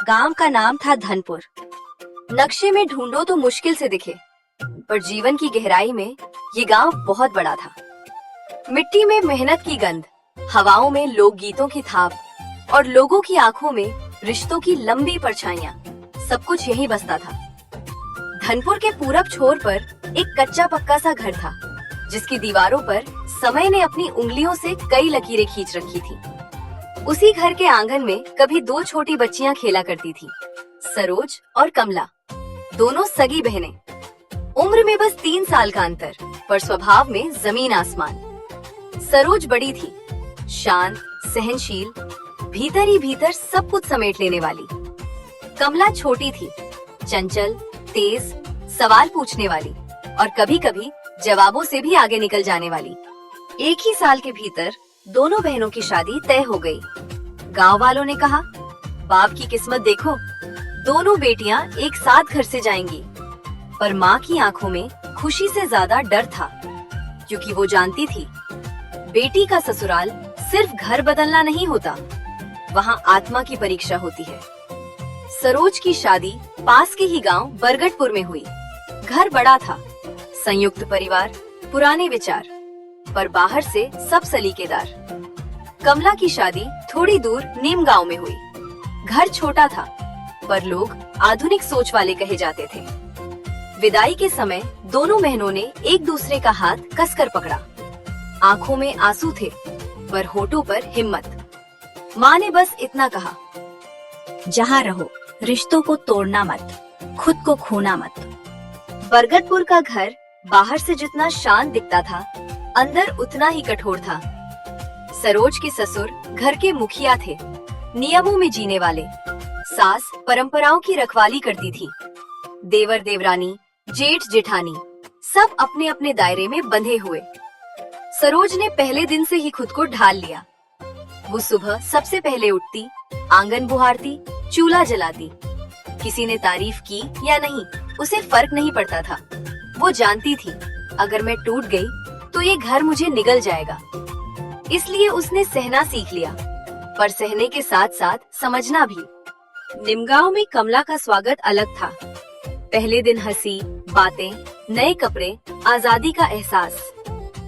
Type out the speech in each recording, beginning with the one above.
गांव का नाम था धनपुर। नक्शे में ढूंढो तो मुश्किल से दिखे, पर जीवन की गहराई में ये गांव बहुत बड़ा था। मिट्टी में मेहनत की गंध, हवाओं में लोकगीतों की थाप और लोगों की आंखों में रिश्तों की लंबी परछाइयां, सब कुछ यहीं बसता था। धनपुर के पूरब छोर पर एक कच्चा पक्का सा घर था, जिसकी दीवारों पर समय ने अपनी उंगलियों से कई लकीरें खींच रखी थी। उसी घर के आंगन में कभी दो छोटी बच्चियां खेला करती थी, सरोज और कमला, दोनों सगी बहनें। उम्र में बस 3 साल का अंतर, पर स्वभाव में जमीन आसमान। सरोज बड़ी थी, शांत, सहनशील, भीतर ही भीतर सब कुछ समेट लेने वाली। कमला छोटी थी, चंचल, तेज, सवाल पूछने वाली और कभी कभी जवाबों से भी आगे निकल जाने वाली। एक ही साल के भीतर दोनों बहनों की शादी तय हो गई। गांव वालों ने कहा, बाप की किस्मत देखो, दोनों बेटियां एक साथ घर से जाएंगी। पर माँ की आंखों में खुशी से ज्यादा डर था, क्योंकि वो जानती थी बेटी का ससुराल सिर्फ घर बदलना नहीं होता, वहाँ आत्मा की परीक्षा होती है। सरोज की शादी पास के ही गांव बरगटपुर में हुई। घर बड़ा था, संयुक्त परिवार, पुराने विचार, पर बाहर से सब सलीकेदार। कमला की शादी थोड़ी दूर नीम गांव में हुई। घर छोटा था, पर लोग आधुनिक सोच वाले कहे जाते थे। विदाई के समय दोनों बहनों ने एक दूसरे का हाथ कसकर पकड़ा। आंखों में आंसू थे, पर होठों पर हिम्मत। माँ ने बस इतना कहा, जहाँ रहो रिश्तों को तोड़ना मत, खुद को खोना मत। बरगटपुर का घर बाहर से जितना शांत दिखता था, अंदर उतना ही कठोर था। सरोज के ससुर घर के मुखिया थे, नियमों में जीने वाले। सास परंपराओं की रखवाली करती थी। देवर देवरानी, जेठ जेठानी, सब अपने अपने दायरे में बंधे हुए। सरोज ने पहले दिन से ही खुद को ढाल लिया। वो सुबह सबसे पहले उठती, आंगन बुहारती, चूल्हा जलाती। किसी ने तारीफ की या नहीं, उसे फर्क नहीं पड़ता था। वो जानती थी, अगर मैं टूट गई तो ये घर मुझे निगल जाएगा। इसलिए उसने सहना सीख लिया, पर सहने के साथ साथ समझना भी। निमगांव में कमला का स्वागत अलग था। पहले दिन हंसी, बातें, नए कपड़े, आजादी का एहसास।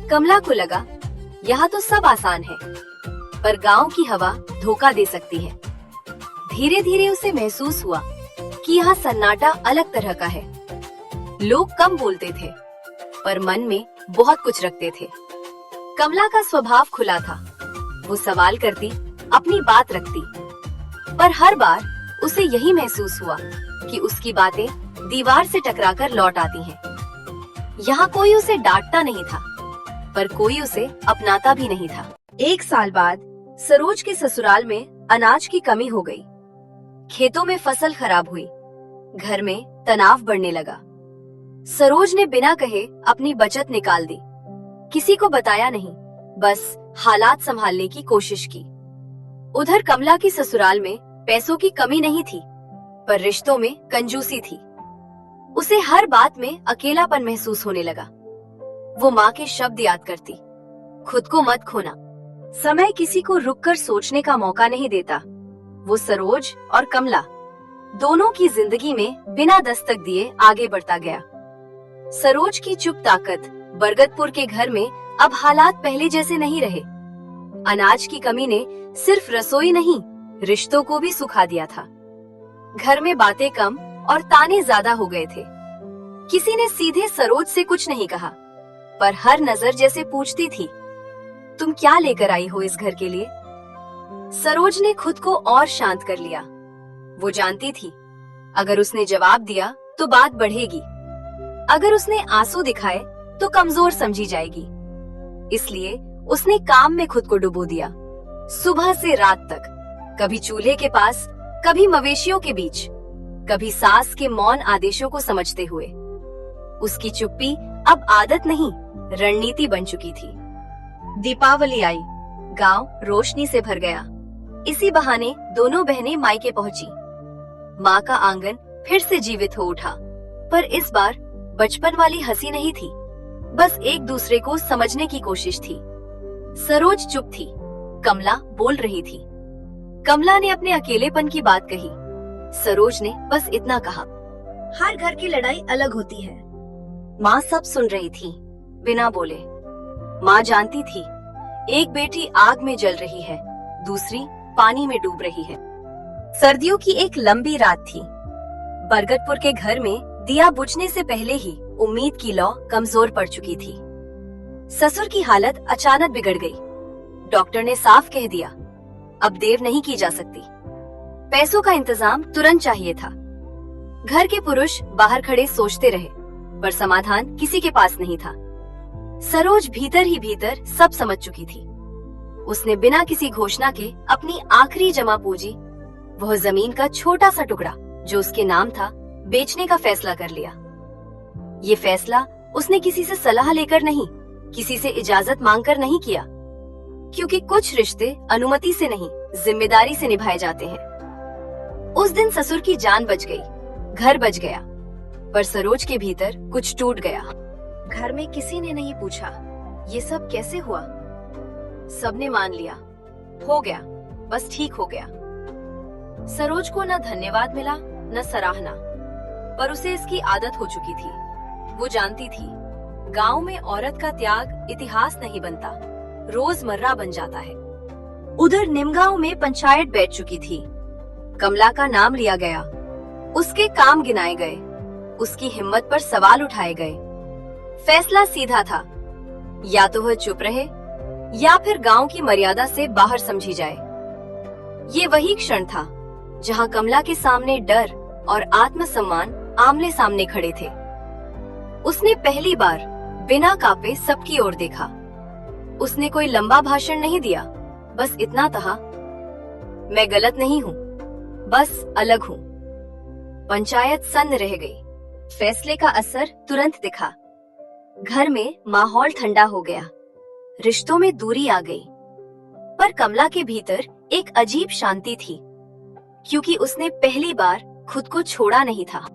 कमला को लगा, यहाँ तो सब आसान है, पर गांव की हवा धोखा दे सकती है। धीरे धीरे उसे महसूस हुआ कि यहाँ सन्नाटा अलग तरह का है। लोग कम बोलते थे, पर मन में बहुत कुछ रखते थे। कमला का स्वभाव खुला था। वो सवाल करती, अपनी बात रखती, पर हर बार उसे यही महसूस हुआ कि उसकी बातें दीवार से टकराकर लौट आती हैं। यहाँ कोई उसे डांटता नहीं था, पर कोई उसे अपनाता भी नहीं था। 1 साल बाद सरोज के ससुराल में अनाज की कमी हो गई। खेतों में फसल खराब हुई, घर में तनाव बढ़ने लगा। सरोज ने बिना कहे अपनी बचत निकाल दी। किसी को बताया नहीं, बस हालात संभालने की कोशिश की। उधर कमला की ससुराल में पैसों की कमी नहीं थी, पर रिश्तों में कंजूसी थी। उसे हर बात में अकेलापन महसूस होने लगा। वो माँ के शब्द याद करती, खुद को मत खोना, समय किसी को रुककर सोचने का मौका नहीं देता। वो सरोज और कमला दोनों की जिंदगी में बिना दस्तक दिए आगे बढ़ता गया। सरोज की चुप ताकत बरगतपुर के घर में अब हालात पहले जैसे नहीं रहे। अनाज की कमी ने सिर्फ रसोई नहीं, रिश्तों को भी सुखा दिया था। घर में बातें कम और ताने ज्यादा हो गए थे। किसी ने सीधे सरोज से कुछ नहीं कहा, पर हर नजर जैसे पूछती थी, तुम क्या लेकर आई हो इस घर के लिए? सरोज ने खुद को और शांत कर लिया। वो जानती थी, अगर उसने जवाब दिया तो बात बढ़ेगी, अगर उसने आंसू दिखाए तो कमजोर समझी जाएगी। इसलिए उसने काम में खुद को डुबो दिया, सुबह से रात तक, कभी चूल्हे के पास, कभी मवेशियों के बीच, कभी सास के मौन आदेशों को समझते हुए। उसकी चुप्पी अब आदत नहीं, रणनीति बन चुकी थी। दीपावली आई, गांव रोशनी से भर गया। इसी बहाने दोनों बहनें मायके पहुंची। माँ का आंगन फिर से जीवित हो उठा, पर इस बार बचपन वाली हंसी नहीं थी, बस एक दूसरे को समझने की कोशिश थी। सरोज चुप थी, कमला बोल रही थी। कमला ने अपने अकेलेपन की बात कही। सरोज ने बस इतना कहा। हर घर की लड़ाई अलग होती है। माँ सब सुन रही थी, बिना बोले। माँ जानती थी, एक बेटी आग में जल रही है, दूसरी पानी में डूब रही है। सर्दियों की एक लंबी रात थी। बरगदपुर के घर में दिया बुझने से पहले ही उम्मीद की लौ कमजोर पड़ चुकी थी। ससुर की हालत अचानक बिगड़ गई। डॉक्टर ने साफ कह दिया, अब देर नहीं की जा सकती। पैसों का इंतजाम तुरंत चाहिए था। घर के पुरुष बाहर खड़े सोचते रहे, पर समाधान किसी के पास नहीं था। सरोज भीतर ही भीतर सब समझ चुकी थी। उसने बिना किसी घोषणा के अपनी आखिरी जमा पूंजी, वह जमीन का छोटा सा टुकड़ा जो उसके नाम था, बेचने का फैसला कर लिया। ये फैसला उसने किसी से सलाह लेकर नहीं, किसी से इजाजत मांगकर नहीं किया, क्योंकि कुछ रिश्ते अनुमति से नहीं, जिम्मेदारी से निभाए जाते हैं। उस दिन ससुर की जान बच गई, घर बच गया, पर सरोज के भीतर कुछ टूट गया। घर में किसी ने नहीं पूछा, ये सब कैसे हुआ? सबने मान लिया, हो गया, बस ठीक हो गया। सरोज को न धन्यवाद मिला न सराहना, पर उसे इसकी आदत हो चुकी थी। वो जानती थी, गांव में औरत का त्याग इतिहास नहीं बनता, रोजमर्रा बन जाता है। उधर निमगांव में पंचायत बैठ चुकी थी। कमला का नाम लिया गया, उसके काम गिनाए गए, उसकी हिम्मत पर सवाल उठाए गए। फैसला सीधा था, या तो वह चुप रहे या फिर गांव की मर्यादा से बाहर समझी जाए। ये वही क्षण था जहां कमला के सामने डर और आत्मसम्मान आमने सामने खड़े थे। उसने पहली बार बिना कांपे सबकी ओर देखा। उसने कोई लंबा भाषण नहीं दिया, बस इतना कहा, मैं गलत नहीं हूँ, बस अलग हूँ। पंचायत सन्न रह गई। फैसले का असर तुरंत दिखा। घर में माहौल ठंडा हो गया, रिश्तों में दूरी आ गई, पर कमला के भीतर एक अजीब शांति थी, क्योंकि उसने पहली बार खुद को छोड़ा नहीं था।